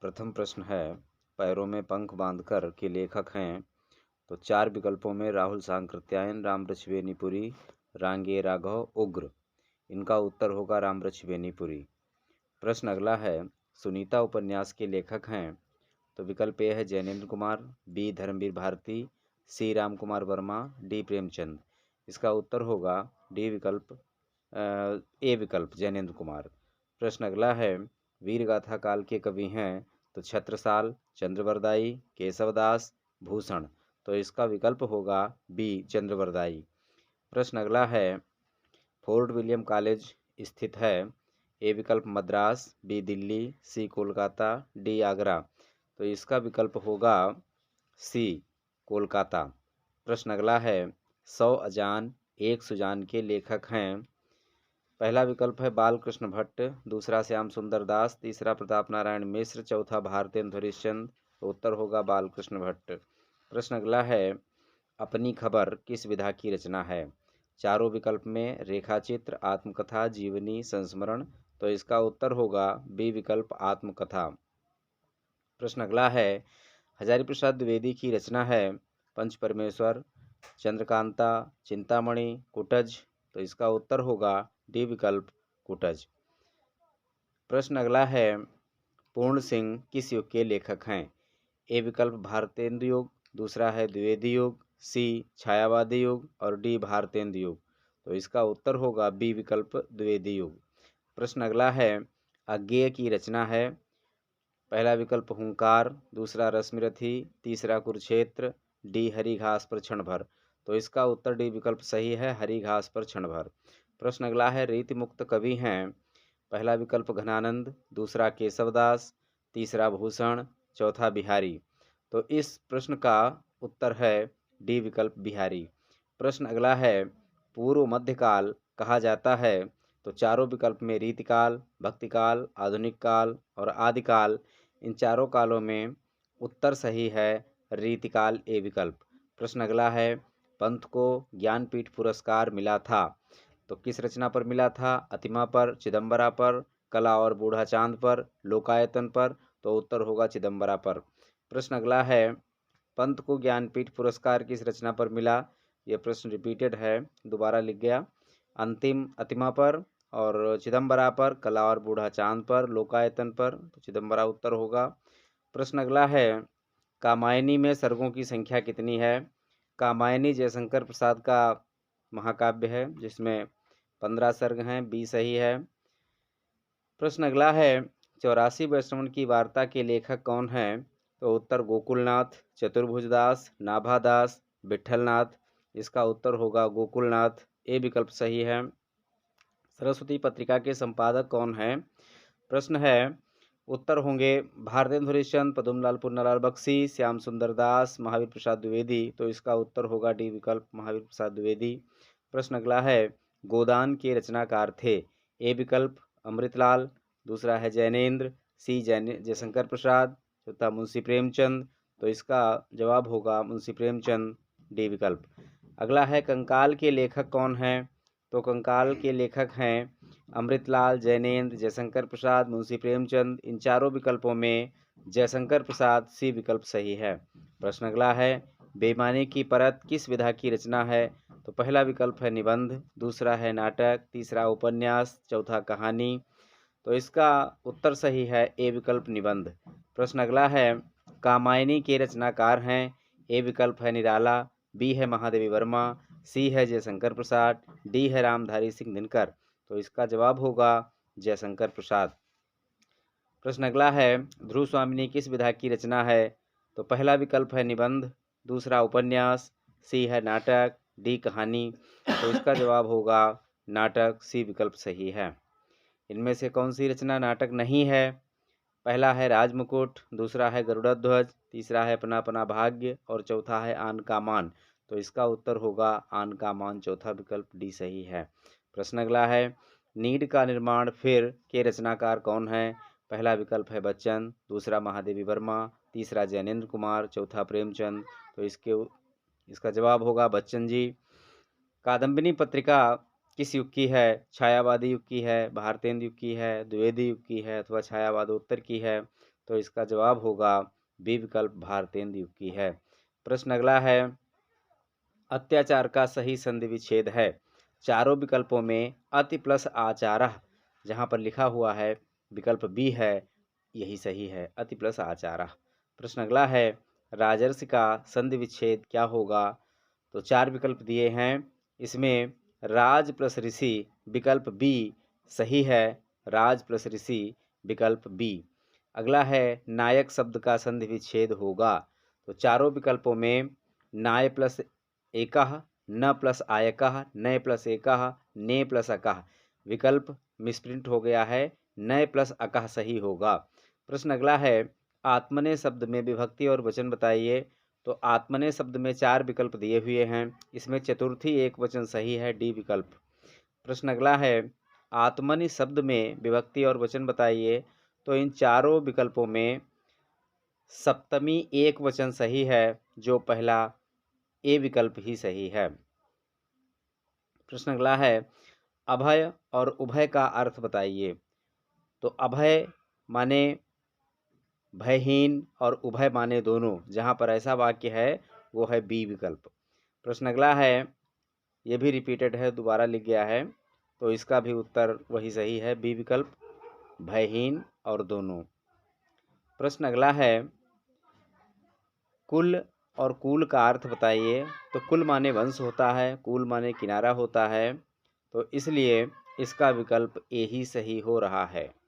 प्रथम प्रश्न है, पैरों में पंख बांधकर के लेखक हैं। तो चार विकल्पों में राहुल सांकृत्यायन, रामवृक्ष बेनीपुरी, रांगे राघव, उग्र। इनका उत्तर होगा रामवृक्ष बेनीपुरी। प्रश्न अगला है, सुनीता उपन्यास के लेखक हैं। तो विकल्प ए है जैनेन्द्र कुमार, बी धर्मवीर भारती, सी राम कुमार वर्मा, डी प्रेमचंद। इसका उत्तर होगा डी विकल्प ए विकल्प जैनेन्द्र कुमार। प्रश्न अगला है, वीरगाथा काल के कवि हैं। तो छत्रसाल, चंद्रवरदाई, केशवदास, भूषण। तो इसका विकल्प होगा बी चंद्रवरदाई। प्रश्न अगला है, फोर्ट विलियम कॉलेज स्थित है। ए विकल्प मद्रास, बी दिल्ली, सी कोलकाता, डी आगरा। तो इसका विकल्प होगा सी कोलकाता। प्रश्न अगला है, 100 अजान एक सुजान के लेखक हैं। पहला विकल्प है बालकृष्ण भट्ट, दूसरा श्याम सुंदर दास, तीसरा प्रताप नारायण मिश्र, चौथा भारतेंदु हरिश्चंद्र। तो उत्तर होगा बालकृष्ण भट्ट। प्रश्न अगला है, अपनी खबर किस विधा की रचना है। चारों विकल्प में रेखाचित्र, आत्मकथा, जीवनी, संस्मरण। तो इसका उत्तर होगा बी विकल्प आत्मकथा। प्रश्न अगला है, हजारी प्रसाद द्विवेदी की रचना है। पंच परमेश्वर, चंद्रकांता, चिंतामणि, कुटज। तो इसका उत्तर होगा डी विकल्प कुटज। प्रश्न अगला है, पूर्ण सिंह किस युग के लेखक हैं। ए विकल्प भारतेंदु युग, दूसरा है द्विवेदी युग, सी छायावादी युग और डी भारतेंदु युग। तो इसका उत्तर होगा बी विकल्प द्विवेदी युग। प्रश्न अगला है, अज्ञेय की रचना है। पहला विकल्प हुंकार, दूसरा रश्मिरथी, तीसरा कुरुक्षेत्र, डी हरी घास पर क्षण भर। तो इसका उत्तर डी विकल्प सही है, हरी घास पर क्षण भर। प्रश्न अगला है, रीति मुक्त कवि हैं। पहला विकल्प घनानंद, दूसरा केशवदास, तीसरा भूषण, चौथा बिहारी। तो इस प्रश्न का उत्तर है डी विकल्प बिहारी। प्रश्न अगला है, पूर्व मध्यकाल कहा जाता है। तो चारों विकल्प में रीतिकाल, भक्तिकाल, आधुनिक काल और आदिकाल, इन चारों कालों में उत्तर सही है रीतिकाल ए विकल्प। प्रश्न अगला है, पंत को ज्ञानपीठ पुरस्कार मिला था। तो किस रचना पर मिला था। अतिमा पर, चिदम्बरा पर, कला और बूढ़ा चांद पर, लोकायतन पर। तो उत्तर होगा चिदम्बरा पर। प्रश्न अगला है, पंत को ज्ञानपीठ पुरस्कार किस रचना पर मिला। यह प्रश्न रिपीटेड है, दोबारा लिख गया। अंतिम अतिमा पर और चिदम्बरा पर, कला और बूढ़ा चांद पर, लोकायतन पर। तो चिदम्बरा उत्तर होगा। प्रश्न अगला है, कामायनी में सर्गों की संख्या कितनी है। कामायनी जयशंकर प्रसाद का महाकाव्य है जिसमें 15 सर्ग हैं, बी सही है। प्रश्न अगला है, 84 वैष्णवन की वार्ता के लेखक कौन हैं। तो उत्तर गोकुलनाथ, चतुर्भुजदास, नाभादास, विठलनाथ। इसका उत्तर होगा गोकुलनाथ, ए विकल्प सही है। सरस्वती पत्रिका के संपादक कौन हैं। प्रश्न है, उत्तर होंगे भारतेंदु हरिश्चंद्र, पद्मलाल पुन्नालाल बख्शी, श्याम सुंदर दास, महावीर प्रसाद द्विवेदी। तो इसका उत्तर होगा डी विकल्प महावीर प्रसाद द्विवेदी। प्रश्न अगला है, गोदान के रचनाकार थे। ए विकल्प अमृतलाल, दूसरा है जैनेन्द्र, सी जयशंकर प्रसाद, चौथा मुंशी प्रेमचंद। तो इसका जवाब होगा मुंशी प्रेमचंद, डी विकल्प। अगला है, कंकाल के लेखक कौन हैं। तो कंकाल के लेखक हैं अमृतलाल, जैनेन्द्र, जयशंकर प्रसाद, मुंशी प्रेमचंद। इन चारों विकल्पों में जयशंकर प्रसाद, सी विकल्प सही है। प्रश्न अगला है, बेईमानी की परत किस विधा की रचना है। तो पहला विकल्प है निबंध, दूसरा है नाटक, तीसरा उपन्यास, चौथा कहानी। तो इसका उत्तर सही है ए विकल्प निबंध। प्रश्न अगला है, कामायनी के रचनाकार हैं। ए विकल्प है निराला, बी है महादेवी वर्मा, सी है जयशंकर प्रसाद, डी है रामधारी सिंह दिनकर। तो इसका जवाब होगा जयशंकर प्रसाद। प्रश्न अगला है, ध्रुव स्वामिनी किस विधा की रचना है। तो पहला विकल्प है निबंध, दूसरा उपन्यास, सी है नाटक, डी कहानी। तो इसका जवाब होगा नाटक, सी विकल्प सही है। इनमें से कौन सी रचना नाटक नहीं है। पहला है राजमुकुट, दूसरा है गरुड़ध्वज, तीसरा है अपना अपना भाग्य और चौथा है आन का मान। तो इसका उत्तर होगा आन का मान, चौथा विकल्प डी सही है। प्रश्न अगला है, नीड का निर्माण फिर के रचनाकार कौन है। पहला विकल्प है बच्चन, दूसरा महादेवी वर्मा, तीसरा जैनेन्द्र कुमार, चौथा प्रेमचंद। तो इसका जवाब होगा बच्चन जी। कादम्बिनी पत्रिका किस युग की है। छायावादी युग की है, भारतेंदु युग की है, द्विवेदी युग की है अथवा छायावादोत्तर की है। तो इसका जवाब होगा बी विकल्प भारतेंदु युग की है। प्रश्न अगला है, अत्याचार का सही संधि विच्छेद है। चारों विकल्पों में अति प्लस आचारः जहाँ पर लिखा हुआ है विकल्प बी है, यही सही है, अति प्लस आचारः। प्रश्न अगला है, राजर्षि का संधि विच्छेद क्या होगा? तो चार विकल्प दिए हैं, इसमें राज प्लस ऋषि विकल्प बी सही है, राज प्लस ऋषि विकल्प बी। अगला है, नायक शब्द का संधि विच्छेद होगा। तो चारों विकल्पों में नाय प्लस एकः, न प्लस आयकः, नय प्लस एकः, ने प्लस अकः विकल्प मिसप्रिंट हो गया है, नय प्लस अकः सही होगा। प्रश्न अगला है, आत्मनेय शब्द में विभक्ति और वचन बताइए। तो आत्मनेय शब्द में चार विकल्प दिए हुए हैं, इसमें चतुर्थी एक वचन सही है, डी विकल्प। प्रश्न अगला है, आत्मनि शब्द में विभक्ति और वचन बताइए। तो इन चारों विकल्पों में सप्तमी एक वचन सही है, जो पहला ए विकल्प ही सही है। प्रश्न अगला है, अभय और उभय का अर्थ बताइए। तो अभय माने भयहीन और उभय माने दोनों, जहाँ पर ऐसा वाक्य है वो है बी विकल्प। प्रश्न अगला है, ये भी रिपीटेड है, दोबारा लिख गया है, तो इसका भी उत्तर वही सही है, बी विकल्प, भयहीन और दोनों। प्रश्न अगला है, कुल और कूल का अर्थ बताइए। तो कुल माने वंश होता है, कूल माने किनारा होता है, तो इसलिए इसका विकल्प ए ही सही हो रहा है।